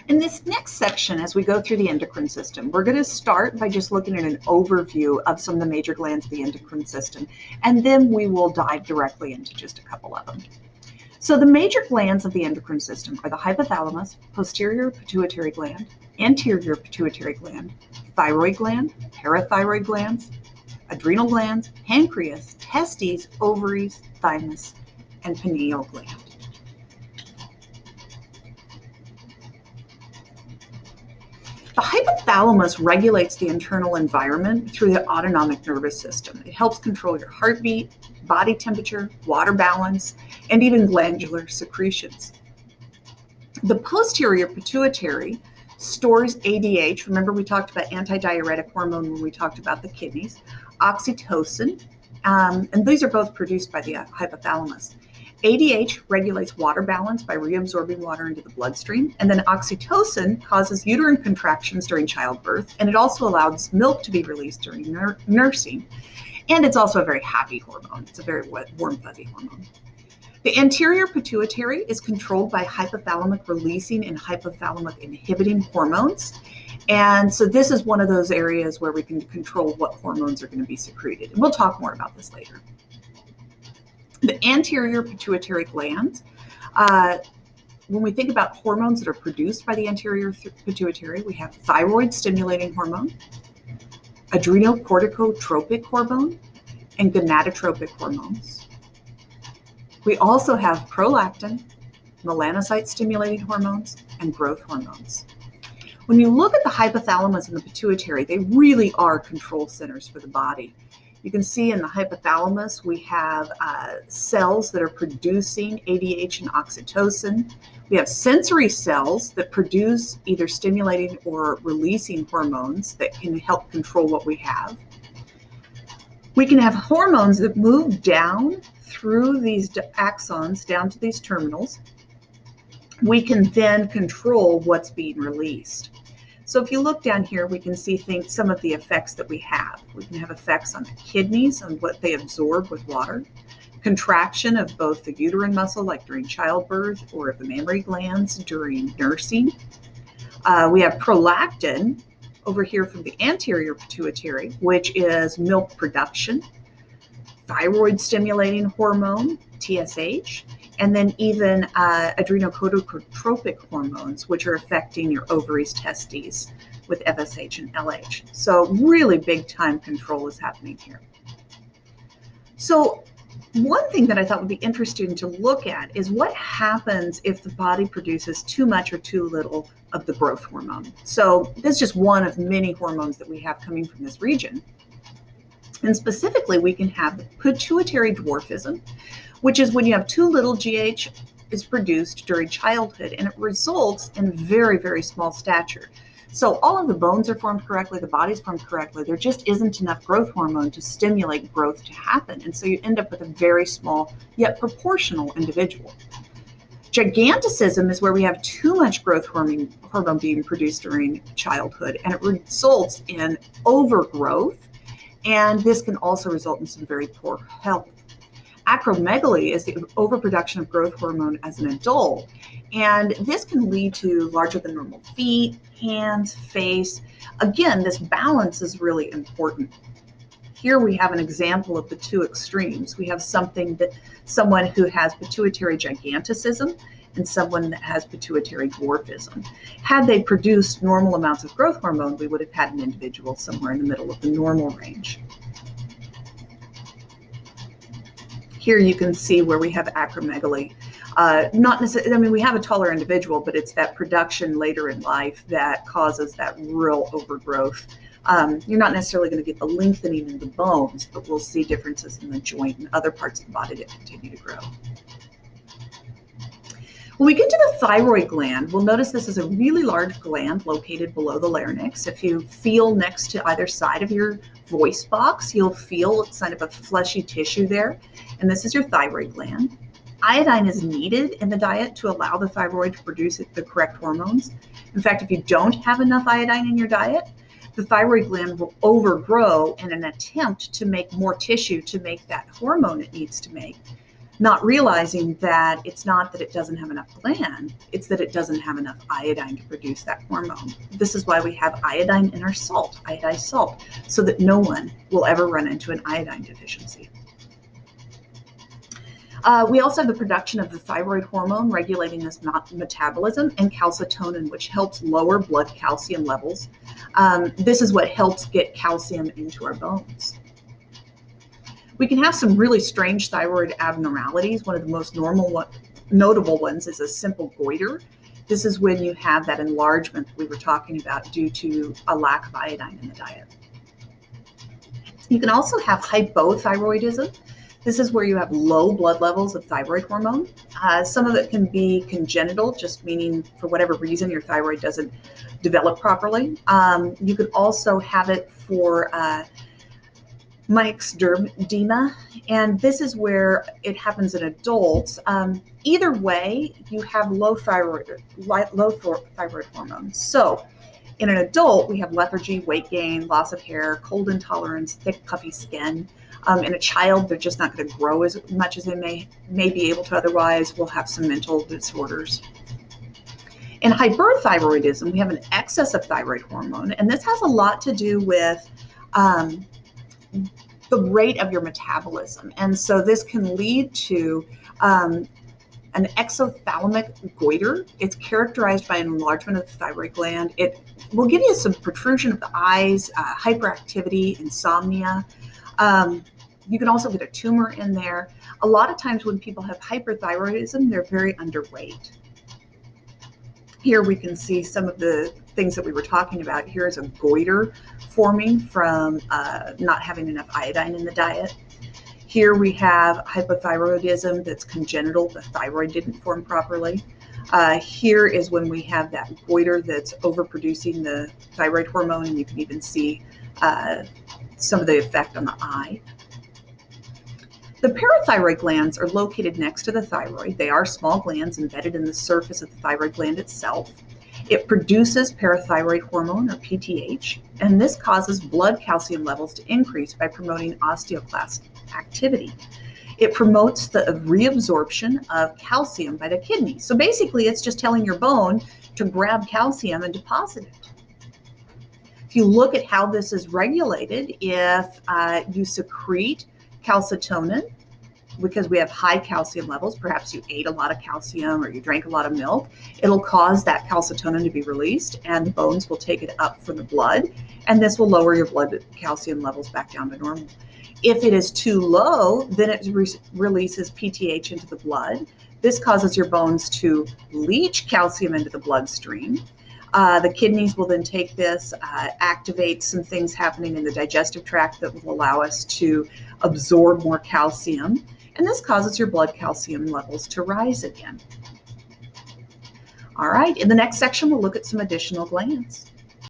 In this next section, as we go through the endocrine system, we're going to start by just looking at an overview of some of the major glands of the endocrine system, and then we will dive directly into just a couple of them. So the major glands of the endocrine system are the hypothalamus, posterior pituitary gland, anterior pituitary gland, thyroid gland, parathyroid glands, adrenal glands, pancreas, testes, ovaries, thymus, and pineal gland. The hypothalamus regulates the internal environment through the autonomic nervous system. It helps control your heartbeat, body temperature, water balance, and even glandular secretions. The posterior pituitary stores ADH. Remember, we talked about antidiuretic hormone when we talked about the kidneys, oxytocin, and these are both produced by the hypothalamus. ADH regulates water balance by reabsorbing water into the bloodstream, and then oxytocin causes uterine contractions during childbirth, and it also allows milk to be released during nursing. And it's also a very happy hormone. It's a very warm, fuzzy hormone. The anterior pituitary is controlled by hypothalamic releasing and hypothalamic inhibiting hormones. And so this is one of those areas where we can control what hormones are going to be secreted. And we'll talk more about this later. The anterior pituitary gland, when we think about hormones that are produced by the anterior pituitary, we have thyroid stimulating hormone, adrenocorticotropic hormone, and gonadotropic hormones. We also have prolactin, melanocyte stimulating hormones, and growth hormones. When you look at the hypothalamus and the pituitary, they really are control centers for the body. You can see in the hypothalamus, we have cells that are producing ADH and oxytocin. We have sensory cells that produce either stimulating or releasing hormones that can help control what we have. We can have hormones that move down through these axons down to these terminals. We can then control what's being released. So if you look down here, we can see some of the effects that we have. We can have effects on the kidneys, on what they absorb with water, contraction of both the uterine muscle, like during childbirth, or of the mammary glands during nursing. We have prolactin over here from the anterior pituitary, which is milk production, thyroid stimulating hormone, TSH, and then even adrenocorticotropic hormones, which are affecting your ovaries, testes with FSH and LH. So really big time control is happening here. So one thing that I thought would be interesting to look at is what happens if the body produces too much or too little of the growth hormone. So this is just one of many hormones that we have coming from this region. And specifically, we can have the pituitary dwarfism, which is when you have too little GH is produced during childhood, and it results in very, very small stature. So all of the bones are formed correctly, the body's formed correctly, there just isn't enough growth hormone to stimulate growth to happen. And so you end up with a very small yet proportional individual. Giganticism is where we have too much growth hormone being produced during childhood, and it results in overgrowth, and this can also result in some very poor health. Acromegaly is the overproduction of growth hormone as an adult, and this can lead to larger than normal feet, hands, face. Again, this balance is really important. Here we have an example of the two extremes. We have someone who has pituitary giganticism and someone that has pituitary dwarfism. Had they produced normal amounts of growth hormone, we would have had an individual somewhere in the middle of the normal range. Here you can see where we have acromegaly. Not necessarily, I mean, we have a taller individual, but it's that production later in life that causes that real overgrowth. You're not necessarily going to get the lengthening in the bones, but we'll see differences in the joint and other parts of the body that continue to grow. When we get to the thyroid gland, we'll notice this is a really large gland located below the larynx. If you feel next to either side of your voice box, you'll feel kind of a fleshy tissue there, and this is your thyroid gland. Iodine is needed in the diet to allow the thyroid to produce the correct hormones. In fact, if you don't have enough iodine in your diet, the thyroid gland will overgrow in an attempt to make more tissue to make that hormone it needs to make. not realizing that it's not that it doesn't have enough gland, it's that it doesn't have enough iodine to produce that hormone. This is why we have iodine in our salt, iodized salt, so that no one will ever run into an iodine deficiency. We also have the production of the thyroid hormone regulating this metabolism, and calcitonin, which helps lower blood calcium levels. This is what helps get calcium into our bones. We can have some really strange thyroid abnormalities. One of the most notable ones is a simple goiter. This is when you have that enlargement we were talking about due to a lack of iodine in the diet. You can also have hypothyroidism. This is where you have low blood levels of thyroid hormone. Some of it can be congenital, just meaning for whatever reason your thyroid doesn't develop properly. You could also have it for myxedema, and this is where it happens in adults. Either way, you have low thyroid hormones. So in an adult, we have lethargy, weight gain, loss of hair, cold intolerance, thick, puffy skin. In a child, they're just not going to grow as much as they may be able to otherwise. We'll have some mental disorders. In hyperthyroidism, we have an excess of thyroid hormone, and this has a lot to do with the rate of your metabolism. And so this can lead to an exophthalmic goiter. It's characterized by an enlargement of the thyroid gland. It will give you some protrusion of the eyes, hyperactivity, insomnia. You can also get a tumor in there. A lot of times when people have hyperthyroidism, they're very underweight. Here we can see some of the things that we were talking about. Here is a goiter forming from not having enough iodine in the diet. Here we have hypothyroidism that's congenital. The thyroid didn't form properly. Here is when we have that goiter that's overproducing the thyroid hormone, and you can even see some of the effect on the eye. The parathyroid glands are located next to the thyroid. They are small glands embedded in the surface of the thyroid gland itself. It produces parathyroid hormone, or PTH, and this causes blood calcium levels to increase by promoting osteoclast activity. It promotes the reabsorption of calcium by the kidney. So basically, it's just telling your bone to grab calcium and deposit it. If you look at how this is regulated, if you secrete calcitonin, because we have high calcium levels, perhaps you ate a lot of calcium or you drank a lot of milk, it'll cause that calcitonin to be released, and the bones will take it up from the blood, and this will lower your blood calcium levels back down to normal. If it is too low, then it releases PTH into the blood. This causes your bones to leach calcium into the bloodstream. The kidneys will then take this, activate some things happening in the digestive tract that will allow us to absorb more calcium, and this causes your blood calcium levels to rise again. All right, in the next section, we'll look at some additional glands.